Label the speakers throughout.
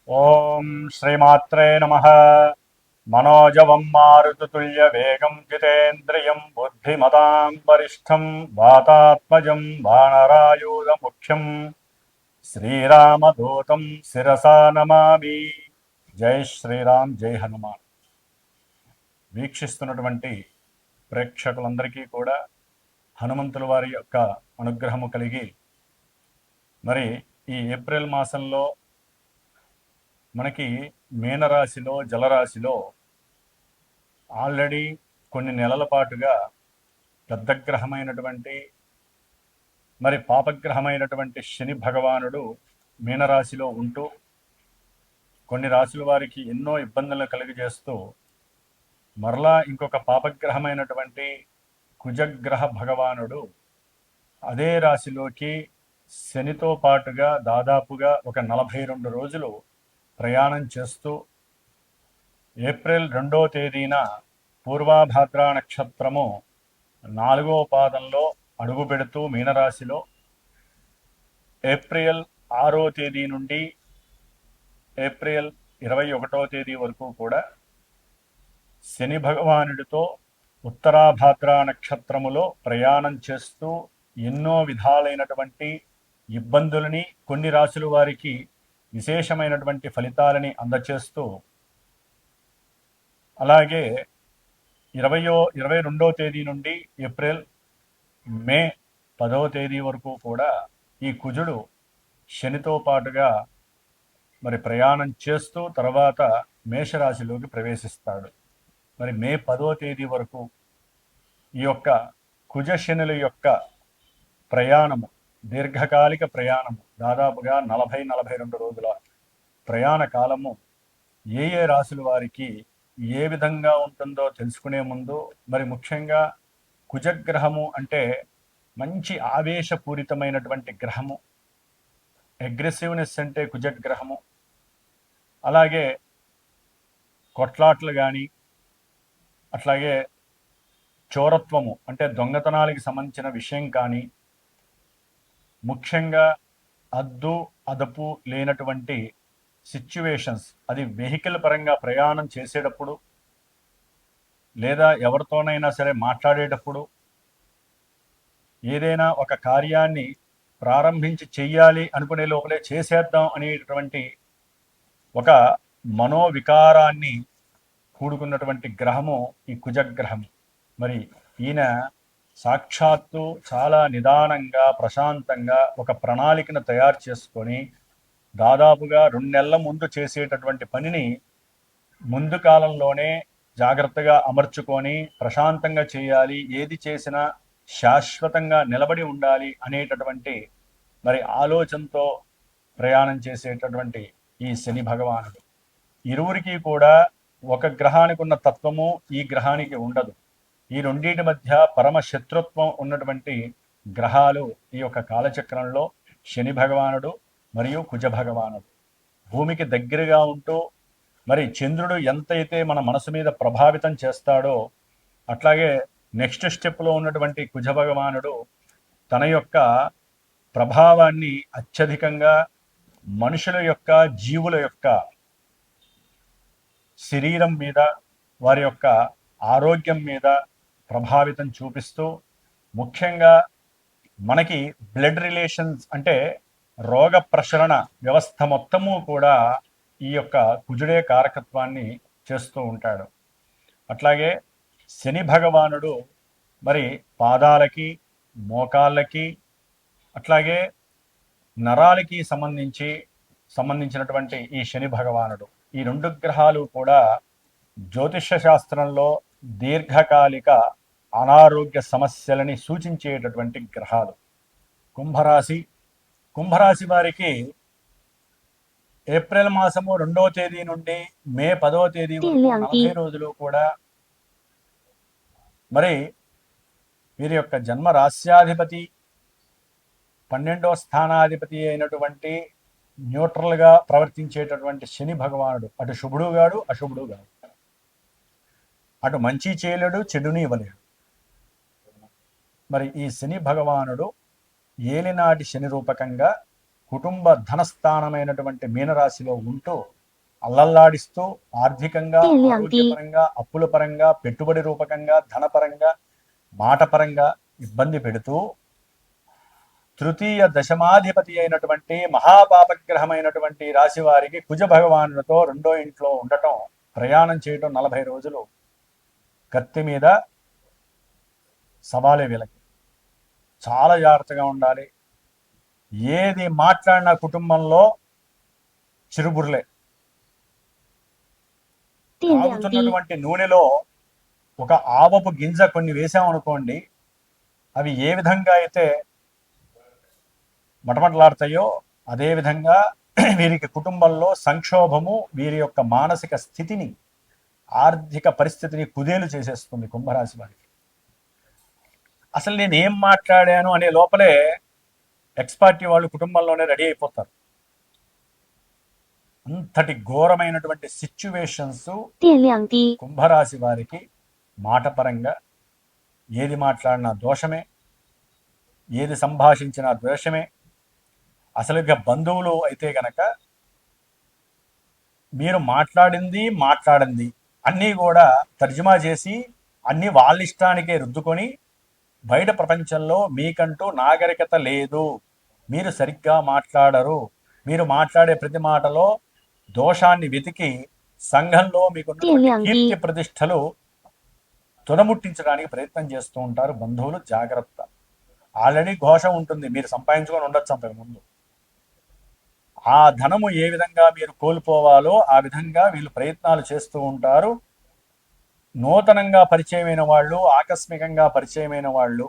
Speaker 1: ఓం శ్రీమాత్రే నమః. మనోజవం మారుతతుల్యవేగం జితేంద్రియం బుద్ధిమతాం వరిష్టం వాతాత్మజం వానరాయూధముఖ్యం శ్రీరామదూతం శిరసా నమామి. జై శ్రీరామ్, జై హనుమాన్. వీక్షిస్తున్నటువంటి ప్రేక్షకులందరికీ కూడా హనుమంతుల వారి యొక్క అనుగ్రహము కలిగి, మరి ఈ ఏప్రిల్ మాసంలో మనకి మీనరాశిలో జలరాశిలో ఆల్రెడీ కొన్ని నెలల పాటుగా పెద్ద గ్రహమైనటువంటి మరి పాపగ్రహమైనటువంటి శని భగవానుడు మీనరాశిలో ఉంటూ కొన్ని రాశుల వారికి ఎన్నో ఇబ్బందులను కలిగజేస్తూ, మరలా ఇంకొక పాపగ్రహమైనటువంటి కుజగ్రహ భగవానుడు అదే రాశిలోకి శనితో పాటుగా దాదాపుగా ఒక 42 రోజులు ప్రయాణం చేస్తూ ఏప్రిల్ 2వ తేదీన పూర్వాభాద్ర నక్షత్రము 4వ పాదంలో అడుగు పెడుతూ మీనరాశిలో ఏప్రిల్ 6వ తేదీ నుండి ఏప్రిల్ 21వ తేదీ వరకు కూడా శని భగవానుడితో ఉత్తరాభాద్ర నక్షత్రములో ప్రయాణం చేస్తూ ఎన్నో విధాలైనటువంటి ఇబ్బందులని, కొన్ని రాశుల వారికి విశేషమైనటువంటి ఫలితాలని అందచేస్తూ, అలాగే 22వ తేదీ నుండి ఏప్రిల్ మే 10వ తేదీ వరకు కూడా ఈ కుజుడు శనితో పాటుగా మరి ప్రయాణం చేస్తూ తర్వాత మేషరాశిలోకి ప్రవేశిస్తాడు. మరి మే 10వ తేదీ వరకు ఈ యొక్క కుజ శనుల యొక్క ప్రయాణము, దీర్ఘకాలిక ప్రయాణము, దాదాపుగా 40-42 రోజుల ప్రయాణ కాలము ఏ ఏ రాశుల వారికి ఏ విధంగా ఉంటుందో తెలుసుకునే ముందు, మరి ముఖ్యంగా కుజగ్రహము అంటే మంచి ఆవేశపూరితమైనటువంటి గ్రహము, అగ్రెసివ్నెస్ అంటే కుజగ్రహము. అలాగే కొట్లాట్లు కానీ, అట్లాగే చోరత్వము అంటే దొంగతనాలకి సంబంధించిన విషయం కానీ, ముఖ్యంగా అద్దు అదుపు లేనటువంటి సిచ్యువేషన్స్, అది వెహికల్ పరంగా ప్రయాణం చేసేటప్పుడు లేదా ఎవరితోనైనా సరే మాట్లాడేటప్పుడు, ఏదైనా ఒక కార్యాన్ని ప్రారంభించి చెయ్యాలి అనుకునే లోపలే చేసేద్దాం అనేటువంటి ఒక మనోవికారాన్ని కూడుకున్నటువంటి గ్రహము ఈ కుజగ్రహము. మరి ఈయన సాక్షాత్తు చాలా నిదానంగా ప్రశాంతంగా ఒక ప్రణాళికను తయారు చేసుకొని దాదాపుగా 2 నెలల ముందు చేసేటటువంటి పనిని ముందు కాలంలోనే జాగ్రత్తగా అమర్చుకొని ప్రశాంతంగా చేయాలి, ఏది చేసినా శాశ్వతంగా నిలబడి ఉండాలి అనేటటువంటి మరి ఆలోచనతో ప్రయాణం చేసేటటువంటి ఈ శని భగవానుడు. ఇరువురికి కూడా ఒక గ్రహానికి ఉన్న తత్వము ఈ గ్రహానికి ఉండదు. ఈ రెండింటి మధ్య పరమ శత్రుత్వం ఉన్నటువంటి గ్రహాలు ఈ యొక్క కాలచక్రంలో శని భగవానుడు మరియు కుజ భగవానుడు. భూమికి దగ్గరగా ఉంటూ మరి చంద్రుడు ఎంతైతే మన మనసు మీద ప్రభావితం చేస్తాడో, అట్లాగే నెక్స్ట్ స్టెప్లో ఉన్నటువంటి కుజ భగవానుడు తన యొక్క ప్రభావాన్ని అత్యధికంగా మనుషుల యొక్క, జీవుల యొక్క శరీరం మీద, వారి యొక్క ఆరోగ్యం మీద ప్రభావితం చూపిస్తూ, ముఖ్యంగా మనకి బ్లడ్ రిలేషన్స్ అంటే రోగ ప్రసరణ వ్యవస్థ మొత్తము కూడా ఈ యొక్క కుజుడే కారకత్వాన్ని చేస్తూ ఉంటాడు. అట్లాగే శని భగవానుడు మరి పాదాలకి, మోకాళ్ళకి, అట్లాగే నరాలకి సంబంధించినటువంటి ఈ శని భగవానుడు, ఈ 2 గ్రహాలు కూడా జ్యోతిష శాస్త్రంలో దీర్ఘకాలిక అనారోగ్య సమస్యలని సూచించేటటువంటి గ్రహాలు. కుంభరాశి వారికి ఏప్రిల్ మాసము 2వ తేదీ నుండి మే 10వ తేదీ వరకు 40 రోజులు కూడా మరి వీరి యొక్క జన్మ రాశ్యాధిపతి 12వ స్థానాధిపతి అయినటువంటి న్యూట్రల్గా ప్రవర్తించేటటువంటి శని భగవానుడు అటు శుభుడు గాడు అశుభుడు గాడు, అటు మంచి చేయలేడు చెడుని ఇవ్వలేడు. మరి ఈ శని భగవానుడు ఏలినాటి శని రూపకంగా కుటుంబ ధనస్థానమైనటువంటి మీనరాశిలో ఉంటూ అల్లల్లాడిస్తూ ఆర్థికంగా,
Speaker 2: 电量低，
Speaker 1: ఆరోగ్యపరంగా, అప్పుల పరంగా, పెట్టుబడి రూపకంగా, ధనపరంగా, మాటపరంగా ఇబ్బంది పెడుతూ తృతీయ దశమాధిపతి అయినటువంటి మహాపాపగ్రహమైనటువంటి రాశి వారికి కుజ భగవానులతో రెండో ఇంట్లో ఉండటం, ప్రయాణం చేయటం 40 రోజులు కత్తి మీద సవాలే వీళ్ళకి. చాలా జాగ్రత్తగా ఉండాలి. ఏది మాట్లాడిన కుటుంబంలో చిరుబుర్లే.
Speaker 2: 电量低，
Speaker 1: కాగుతున్నటువంటి నూనెలో ఒక ఆవపు గింజ కొన్ని వేసామనుకోండి, అవి ఏ విధంగా అయితే మటమటలాడతాయో అదేవిధంగా వీరికి కుటుంబంలో సంక్షోభము వీరి యొక్క మానసిక స్థితిని, ఆర్థిక పరిస్థితిని కుదేలు చేసేస్తుంది కుంభరాశి వారికి. అసలు నేను ఏం మాట్లాడాను అనే లోపలే ఎక్స్పార్టీ వాళ్ళు కుటుంబంలోనే రెడీ అయిపోతారు. అంతటి ఘోరమైనటువంటి సిచ్యువేషన్స్
Speaker 2: 电量低，
Speaker 1: కుంభరాశి వారికి మాట పరంగా ఏది మాట్లాడినా దోషమే, ఏది సంభాషించినా ద్వేషమే. అసలు ఇక బంధువులు అయితే గనక మీరు మాట్లాడింది అన్నీ కూడా తర్జుమా చేసి అన్నీ వాళ్ళ ఇష్టానికే రుద్దుకొని బయట ప్రపంచంలో మీకంటూ నాగరికత లేదు, మీరు సరిగ్గా మాట్లాడరు, మీరు మాట్లాడే ప్రతి మాటలో దోషాన్ని వెతికి సంఘంలో మీకున్నటువంటి
Speaker 2: 电量
Speaker 1: కీర్తి
Speaker 2: 低，
Speaker 1: ప్రతిష్టలు తుదముట్టించడానికి ప్రయత్నం చేస్తూ ఉంటారు బంధువులు. జాగ్రత్త. ఆల్రెడీ ఘోష ఉంటుంది, మీరు సంపాదించుకొని ఉండొచ్చు అంతకు ముందు. ఆ ధనము ఏ విధంగా మీరు కోల్పోవాలో ఆ విధంగా వీళ్ళు ప్రయత్నాలు చేస్తూ ఉంటారు. నూతనంగా పరిచయమైన వాళ్ళు, ఆకస్మికంగా పరిచయమైన వాళ్ళు,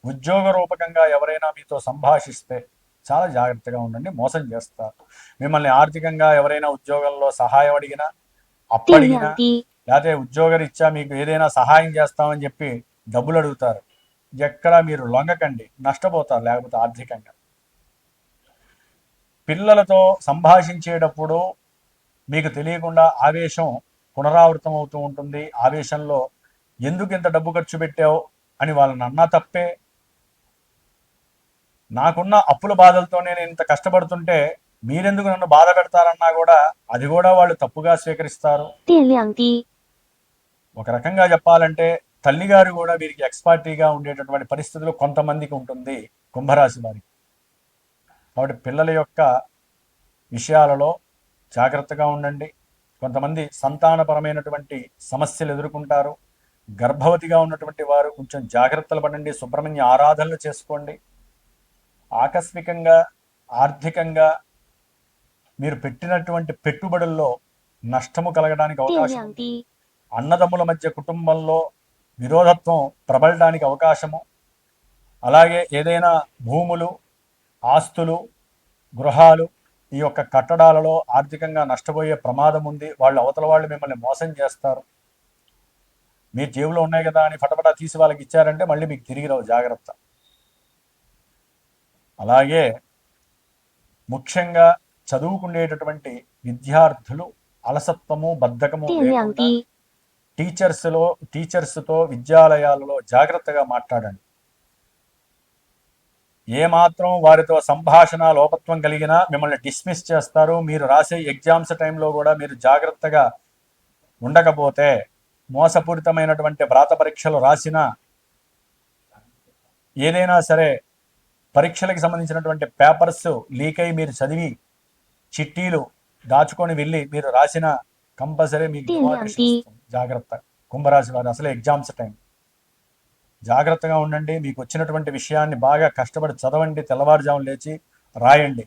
Speaker 1: ఉద్యోగ రూపకంగా ఎవరైనా మీతో సంభాషిస్తే చాలా జాగ్రత్తగా ఉండండి, మోసం చేస్తారు. మిమ్మల్ని ఆర్థికంగా ఎవరైనా ఉద్యోగంలో సహాయం అడిగినా,
Speaker 2: 电
Speaker 1: అప్పడిగినా,
Speaker 2: 量低，
Speaker 1: లేకపోతే ఉద్యోగరీత్యా మీకు ఏదైనా సహాయం చేస్తామని చెప్పి డబ్బులు అడుగుతారు. ఎక్కడా మీరు లొంగకండి, నష్టపోతారు లేకపోతే ఆర్థికంగా. పిల్లలతో సంభాషించేటప్పుడు మీకు తెలియకుండా ఆవేశం పునరావృతం అవుతూ ఉంటుంది. ఆవేశంలో ఎందుకు ఇంత డబ్బు ఖర్చు పెట్టావు అని వాళ్ళని అన్నా తప్పే. నాకున్న అప్పుల బాధలతోనే నేను ఇంత కష్టపడుతుంటే మీరెందుకు నన్ను బాధ పెడతారన్నా కూడా అది కూడా వాళ్ళు తప్పుగా స్వీకరిస్తారు.
Speaker 2: 电量低，
Speaker 1: ఒక రకంగా చెప్పాలంటే తల్లిగారు కూడా వీరికి ఎక్స్పర్టీగా ఉండేటటువంటి పరిస్థితులు కొంతమందికి ఉంటుంది కుంభరాశి వారికి. కాబట్టి పిల్లల యొక్క విషయాలలో జాగ్రత్తగా ఉండండి. కొంతమంది సంతానపరమైనటువంటి సమస్యలు ఎదుర్కొంటారు. గర్భవతిగా ఉన్నటువంటి వారు కొంచెం జాగ్రత్తలు పడండి, సుబ్రహ్మణ్య ఆరాధనలు చేసుకోండి. ఆకస్మికంగా ఆర్థికంగా మీరు పెట్టినటువంటి పెట్టుబడుల్లో నష్టము కలగడానికి
Speaker 2: 电
Speaker 1: అవకాశం
Speaker 2: 量
Speaker 1: ఉంది.
Speaker 2: 低，
Speaker 1: అన్నదమ్ముల మధ్య కుటుంబంలో విరోధత్వం ప్రబలడానికి అవకాశము. అలాగే ఏదైనా భూములు, ఆస్తులు, గృహాలు, ఈ యొక్క కట్టడాలలో ఆర్థికంగా నష్టపోయే ప్రమాదం ఉంది. వాళ్ళు అవతల వాళ్ళు మిమ్మల్ని మోసం చేస్తారు. మీ జేబులో ఉన్నాయి కదా అని ఫటఫటా తీసి వాళ్ళకి ఇచ్చారంటే మళ్ళీ మీకు తిరిగి రావు, జాగ్రత్త. అలాగే ముఖ్యంగా చదువుకునేటటువంటి విద్యార్థులు అలసత్వము, బద్ధకము
Speaker 2: 电量
Speaker 1: లేకుండా
Speaker 2: 低，
Speaker 1: టీచర్స్తో విద్యాలయాలలో జాగ్రత్తగా మాట్లాడండి. ఏమాత్రం వారితో సంభాషణ లోపత్వం కలిగినా మిమ్మల్ని డిస్మిస్ చేస్తారు. మీరు రాసే ఎగ్జామ్స్ టైంలో కూడా మీరు జాగ్రత్తగా ఉండకపోతే, మోసపూరితమైనటువంటి వ్రాత పరీక్షలు రాసినా, ఏదైనా సరే పరీక్షలకు సంబంధించినటువంటి పేపర్స్ లీక్ అయి మీరు చదివి చిట్టీలు దాచుకొని వెళ్ళి మీరు రాసిన కంపల్సరీ మీకు
Speaker 2: 电量
Speaker 1: డిమార్టేషన్
Speaker 2: 低，
Speaker 1: వస్తుంది. జాగ్రత్త. కుంభరాశి వారు అసలే ఎగ్జామ్స్ టైం, జాగ్రత్తగా ఉండండి. మీకు వచ్చినటువంటి విషయాన్ని బాగా కష్టపడి చదవండి, తెల్లవారుజామున లేచి రాయండి.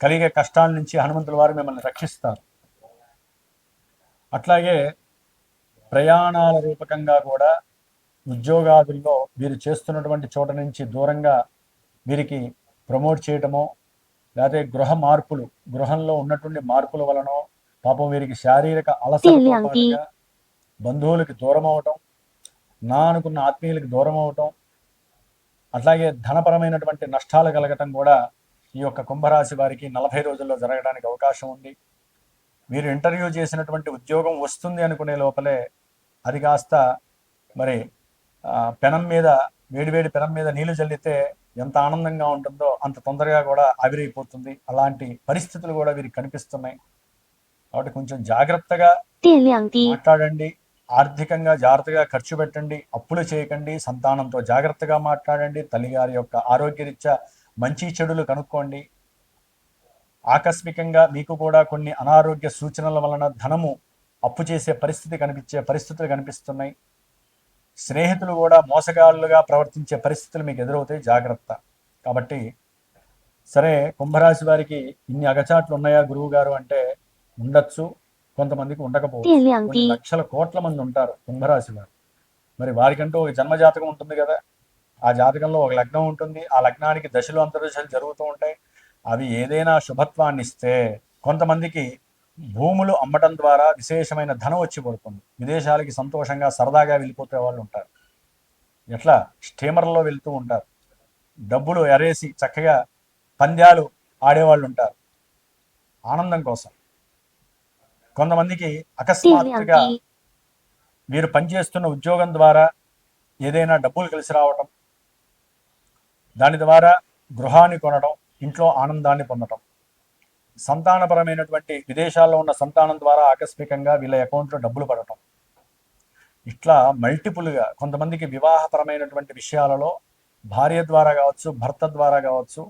Speaker 1: కలిగే కష్టాల నుంచి హనుమంతుల వారు మిమ్మల్ని రక్షిస్తారు. అట్లాగే ప్రయాణాల రూపకంగా కూడా ఉద్యోగాదుల్లో వీరు చేస్తున్నటువంటి చోట నుంచి దూరంగా వీరికి ప్రమోట్ చేయటమో, లేకపోతే గృహ మార్పులు, గృహంలో ఉన్నటువంటి మార్పుల వలన పాపం వీరికి శారీరక అలసటతో
Speaker 2: 电量低，
Speaker 1: పాటుగా బంధువులకి దూరం అవటం, నా అనుకున్న ఆత్మీయులకి దూరం అవటం, అట్లాగే ధనపరమైనటువంటి నష్టాలు కలగటం కూడా ఈ యొక్క కుంభరాశి వారికి 40 రోజుల్లో జరగడానికి అవకాశం ఉంది. మీరు ఇంటర్వ్యూ చేసినటువంటి ఉద్యోగం వస్తుంది అనుకునే లోపలే అది కాస్త మరి పెనం మీద, వేడివేడి పెనం మీద నీళ్లు చల్లితే ఎంత ఆనందంగా ఉంటుందో అంత తొందరగా కూడా ఆవిరైపోతుంది. అలాంటి పరిస్థితులు కూడా వీరికి కనిపిస్తున్నాయి. కాబట్టి కొంచెం జాగ్రత్తగా
Speaker 2: 电量低，
Speaker 1: మాట్లాడండి. ఆర్థికంగా జాగ్రత్తగా ఖర్చు పెట్టండి. అప్పులు చేయకండి. సంతానంతో జాగ్రత్తగా మాట్లాడండి. తల్లిగారి యొక్క ఆరోగ్యరీత్యా మంచి చెడులు కనుక్కోండి. ఆకస్మికంగా మీకు కూడా కొన్ని అనారోగ్య సూచనల వలన ధనము అప్పు చేసే పరిస్థితులు కనిపిస్తున్నాయి. స్నేహితులు కూడా మోసగాళ్ళుగా ప్రవర్తించే పరిస్థితులు మీకు ఎదురవుతాయి. జాగ్రత్త. కాబట్టి సరే, కుంభరాశి వారికి ఇన్ని అగచాట్లు ఉన్నాయా గురువు గారు అంటే ఉండొచ్చు, కొంతమందికి ఉండకపోవచ్చు.
Speaker 2: 电量
Speaker 1: కొన్ని
Speaker 2: 低，
Speaker 1: లక్షల కోట్ల మంది ఉంటారు కుంభరాశి వారు. మరి వారికంటూ ఒక జన్మ జాతకం ఉంటుంది కదా. ఆ జాతకంలో ఒక లగ్నం ఉంటుంది. ఆ లగ్నానికి దశలు అంతర్దశలు జరుగుతూ ఉంటాయి. అవి ఏదైనా శుభత్వాన్ని ఇస్తే కొంతమందికి భూములు అమ్మటం ద్వారా విశేషమైన ధనం వచ్చి పడుతుంది. విదేశాలకి సంతోషంగా సరదాగా వెళ్ళిపోతే వాళ్ళు ఉంటారు. ఎట్లా స్టీమర్లో వెళ్తూ ఉంటారు. డబ్బులు ఎరేసి చక్కగా పంద్యాలు ఆడేవాళ్ళు ఉంటారు ఆనందం కోసం. కొంతమందికి
Speaker 2: 电量
Speaker 1: అకస్మాత్తుగా
Speaker 2: 低，
Speaker 1: వీరు పనిచేస్తున్న ఉద్యోగం ద్వారా ఏదైనా డబ్బులు కలిసి రావటం, దాని ద్వారా గృహాన్ని కొనడం, ఇంట్లో ఆనందాన్ని పొందటం, సంతానపరమైనటువంటి విదేశాల్లో ఉన్న సంతానం ద్వారా ఆకస్మికంగా వీళ్ళ అకౌంట్లో డబ్బులు పడటం, ఇట్లా మల్టిపుల్గా కొంతమందికి వివాహపరమైనటువంటి విషయాలలో భార్య ద్వారా కావచ్చు, భర్త ద్వారా కావచ్చు,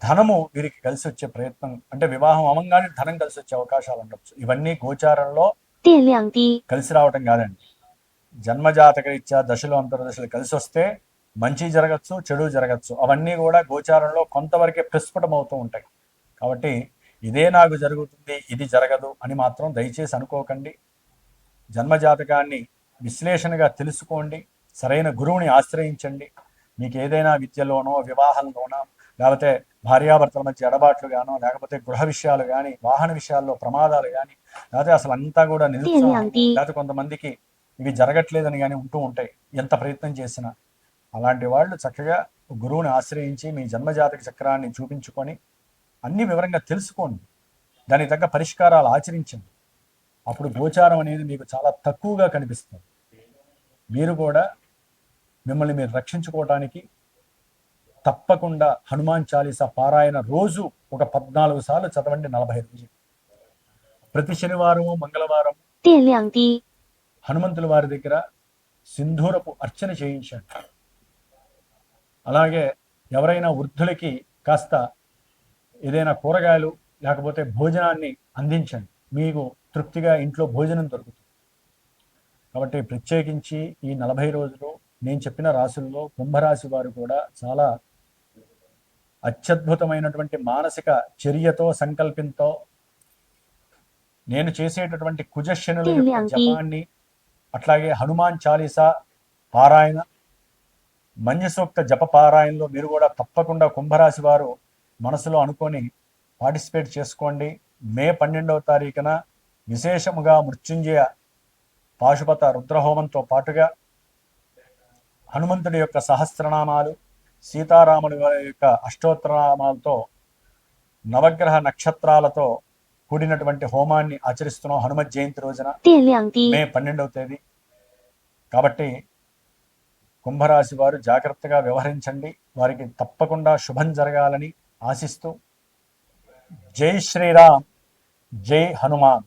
Speaker 1: ధనము వీరికి కలిసి వచ్చే ప్రయత్నం, అంటే వివాహం అవంగానే ధనం కలిసి వచ్చే అవకాశాలు ఉండొచ్చు. ఇవన్నీ గోచారంలో
Speaker 2: 电量低，
Speaker 1: కలిసి రావటం కాదండి. జన్మజాతక రీత్యా దశలు అంతర్దశలు కలిసి వస్తే మంచి జరగచ్చు, చెడు జరగచ్చు. అవన్నీ కూడా గోచారంలో కొంతవరకే ప్రస్ఫుటం అవుతూ ఉంటాయి. కాబట్టి ఇదే నాకు జరుగుతుంది, ఇది జరగదు అని మాత్రం దయచేసి అనుకోకండి. జన్మజాతకాన్ని విశ్లేషణగా తెలుసుకోండి. సరైన గురువుని ఆశ్రయించండి. మీకు ఏదైనా విద్యలోనో, వివాహంలోనో, లేకపోతే భార్యాభర్తల మధ్య ఎడబాట్లు గానో, లేకపోతే గృహ విషయాలు కానీ, వాహన విషయాల్లో ప్రమాదాలు కానీ, లేకపోతే అసలు అంతా కూడా నిరుత్సాహం, లేకపోతే కొంతమందికి ఇవి జరగట్లేదని కానీ ఉంటూ ఉంటాయి ఎంత ప్రయత్నం చేసినా. అలాంటి వాళ్ళు చక్కగా గురువుని ఆశ్రయించి మీ జన్మజాతక చక్రాన్ని చూపించుకొని అన్ని వివరంగా తెలుసుకోండి. దానికి తగ్గ పరిష్కారాలు ఆచరించండి. అప్పుడు గోచారం అనేది మీకు చాలా తక్కువగా కనిపిస్తుంది. మీరు కూడా మిమ్మల్ని మీరు రక్షించుకోవటానికి తప్పకుండా హనుమాన్ చాలీసా పారాయణ రోజు ఒక 14 సార్లు చదవండి. 40 రోజులు ప్రతి శనివారము, మంగళవారం
Speaker 2: 电量低，
Speaker 1: హనుమంతుల వారి దగ్గర సింధూరపు అర్చన చేయించండి. అలాగే ఎవరైనా వృద్ధులకి కాస్త ఏదైనా కూరగాయలు లేకపోతే భోజనాన్ని అందించండి. మీకు తృప్తిగా ఇంట్లో భోజనం దొరుకుతుంది. కాబట్టి ప్రత్యేకించి ఈ 40 రోజులు నేను చెప్పిన రాశుల్లో కుంభరాశి వారు కూడా చాలా అత్యద్భుతమైనటువంటి మానసిక చర్యతో, సంకల్పంతో నేను చేసేటటువంటి కుజశనుల యొక్క జపాన్ని, అట్లాగే హనుమాన్ చాలీసా పారాయణ, మంజసూక్త జప పారాయణలో మీరు కూడా తప్పకుండా కుంభరాశి వారు మనసులో అనుకొని పార్టిసిపేట్ చేసుకోండి. మే 12వ తారీఖున విశేషముగా మృత్యుంజయ పాశుపత రుద్రహోమంతో పాటుగా హనుమంతుడి యొక్క సహస్రనామాలు, సీతారాముడి యొక్క అష్టోత్తరనామాలతో, నవగ్రహ నక్షత్రాలతో కూడినటువంటి హోమాన్ని ఆచరిస్తున్నాం హనుమత్ జయంతి రోజున
Speaker 2: 电量低，
Speaker 1: మే 12వ తేదీ. కాబట్టి కుంభరాశి వారు జాగ్రత్తగా వ్యవహరించండి. వారికి తప్పకుండా శుభం జరగాలని ఆశిస్తూ జై శ్రీరామ్, జై హనుమాన్.